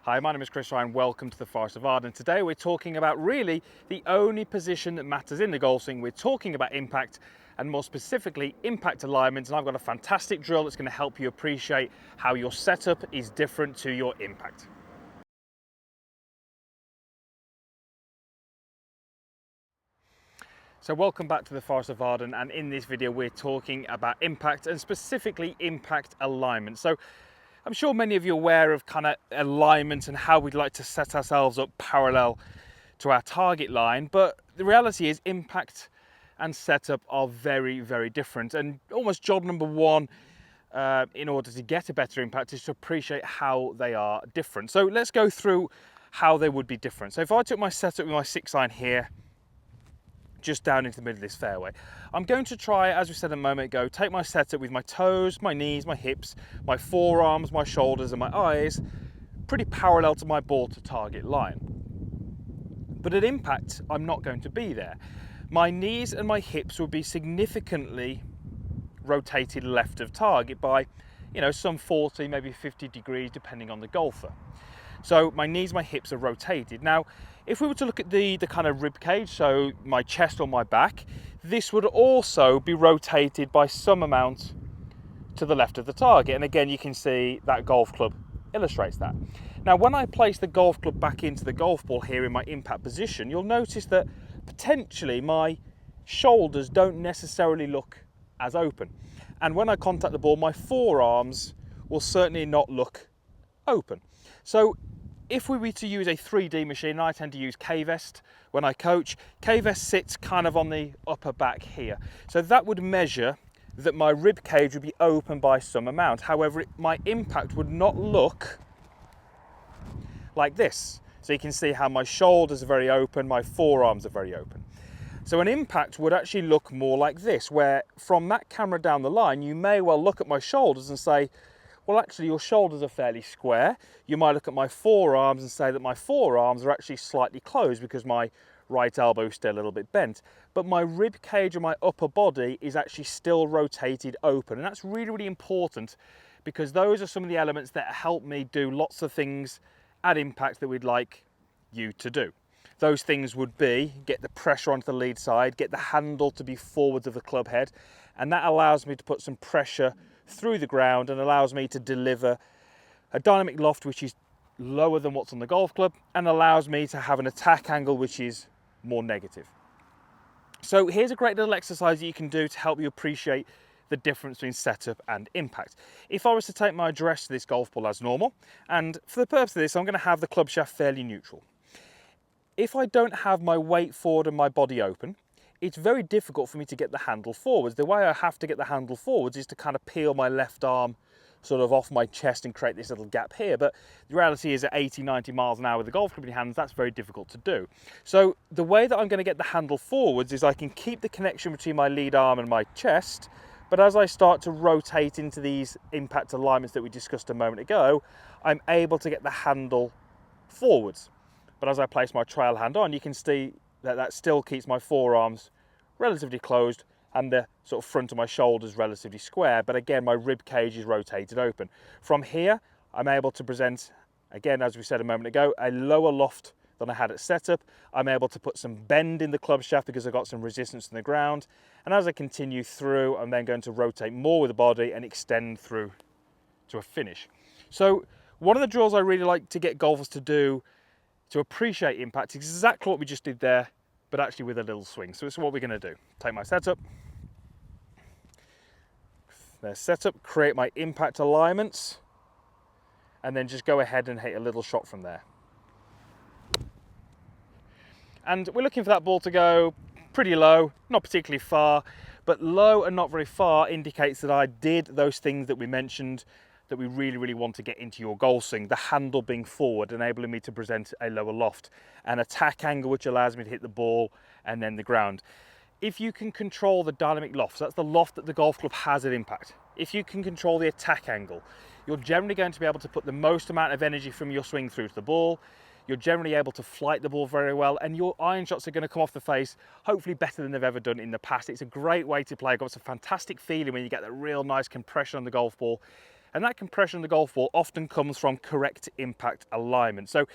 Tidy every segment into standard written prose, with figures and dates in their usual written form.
Hi, my name is Chris Ryan. Welcome to the Forest of Arden. Today we're talking about really the only position that matters in the golf swing. We're talking about impact and more specifically impact alignment, and I've got a fantastic drill that's going to help you appreciate how your setup is different to your impact. So welcome back to the Forest of Arden, and in this video we're talking about impact and specifically impact alignment. So I'm sure many of you are aware of kind of alignment and how we'd like to set ourselves up parallel to our target line, but the reality is impact and setup are very, very different. And almost job number one in order to get a better impact is to appreciate how they are different. So let's go through how they would be different. So if I took my setup with my 6-iron here, just down into the middle of this fairway, I'm going to try, as we said a moment ago, take my setup with my toes, my knees, my hips, my forearms, my shoulders and my eyes pretty parallel to my ball to target line. But at impact, I'm not going to be there. My knees and my hips will be significantly rotated left of target by, some 40, maybe 50 degrees, depending on the golfer. So my knees, my hips are rotated. Now, if we were to look at the kind of rib cage, so my chest or my back, this would also be rotated by some amount to the left of the target. And again, you can see that golf club illustrates that. Now, when I place the golf club back into the golf ball here in my impact position, you'll notice that potentially my shoulders don't necessarily look as open. And when I contact the ball, my forearms will certainly not look open. So if we were to use a 3D machine, and I tend to use K-Vest when I coach, K-Vest sits kind of on the upper back here. So that would measure that my rib cage would be open by some amount. However, my impact would not look like this. So you can see how my shoulders are very open, my forearms are very open. So an impact would actually look more like this, where from that camera down the line, you may well look at my shoulders and say, well, actually your shoulders are fairly square. You might look at my forearms and say that my forearms are actually slightly closed because my right elbow is still a little bit bent. But my rib cage and my upper body is actually still rotated open. And that's really, really important because those are some of the elements that help me do lots of things at impact that we'd like you to do. Those things would be get the pressure onto the lead side, get the handle to be forwards of the club head, and that allows me to put some pressure through the ground and allows me to deliver a dynamic loft which is lower than what's on the golf club and allows me to have an attack angle which is more negative. So here's a great little exercise that you can do to help you appreciate the difference between setup and impact. If I was to take my address to this golf ball as normal, and for the purpose of this I'm going to have the club shaft fairly neutral. If I don't have my weight forward and my body open, it's very difficult for me to get the handle forwards. The way I have to get the handle forwards is to kind of peel my left arm sort of off my chest and create this little gap here. But the reality is at 80, 90 miles an hour with the golf club in your hands, that's very difficult to do. So the way that I'm going to get the handle forwards is I can keep the connection between my lead arm and my chest, but as I start to rotate into these impact alignments that we discussed a moment ago, I'm able to get the handle forwards. But as I place my trail hand on, you can see that still keeps my forearms relatively closed and the sort of front of my shoulders relatively square. But again, my rib cage is rotated open. From here, I'm able to present, again, as we said a moment ago, a lower loft than I had at setup. I'm able to put some bend in the club shaft because I've got some resistance in the ground. And as I continue through, I'm then going to rotate more with the body and extend through to a finish. So one of the drills I really like to get golfers to do to appreciate impact is exactly what we just did there, but actually with a little swing. So it's what we're going to do. Take my setup, there's setup, create my impact alignments, and then just go ahead and hit a little shot from there. And we're looking for that ball to go pretty low, not particularly far, but low and not very far indicates that I did those things that we mentioned that we really, really want to get into your golf swing. The handle being forward, enabling me to present a lower loft, an attack angle which allows me to hit the ball, and then the ground. If you can control the dynamic loft, so that's the loft that the golf club has at impact. If you can control the attack angle, you're generally going to be able to put the most amount of energy from your swing through to the ball. You're generally able to flight the ball very well, and your iron shots are going to come off the face hopefully better than they've ever done in the past. It's a great way to play golf. It's a fantastic feeling when you get that real nice compression on the golf ball. And that compression of the golf ball often comes from correct impact alignment. So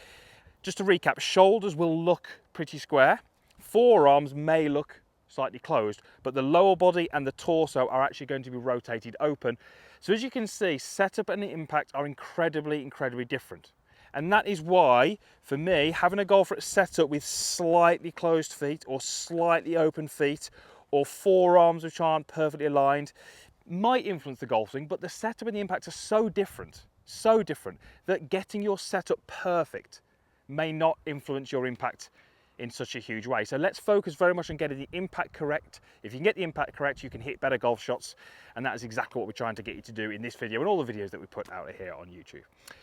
just to recap, shoulders will look pretty square, forearms may look slightly closed, but the lower body and the torso are actually going to be rotated open. So as you can see, setup and impact are incredibly different. And that is why, for me, having a golfer set up with slightly closed feet or slightly open feet or forearms which aren't perfectly aligned might influence the golf swing, but the setup and the impact are so different that getting your setup perfect may not influence your impact in such a huge way. So let's focus very much on getting the impact correct. If you can get the impact correct, you can hit better golf shots, and that is exactly what we're trying to get you to do in this video and all the videos that we put out here on YouTube.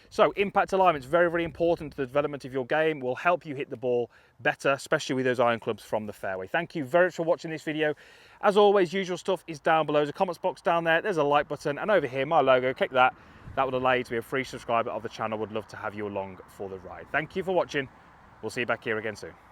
So impact alignment is very important to the development of your game, will help you hit the ball better, especially with those iron clubs from the fairway. Thank you very much for watching this video. As always, usual stuff is down below. There's a comments box down there, there's a like button, and over here, my logo, click that. That would allow you to be a free subscriber of the channel. Would love to have you along for the ride. Thank you for watching. We'll see you back here again soon.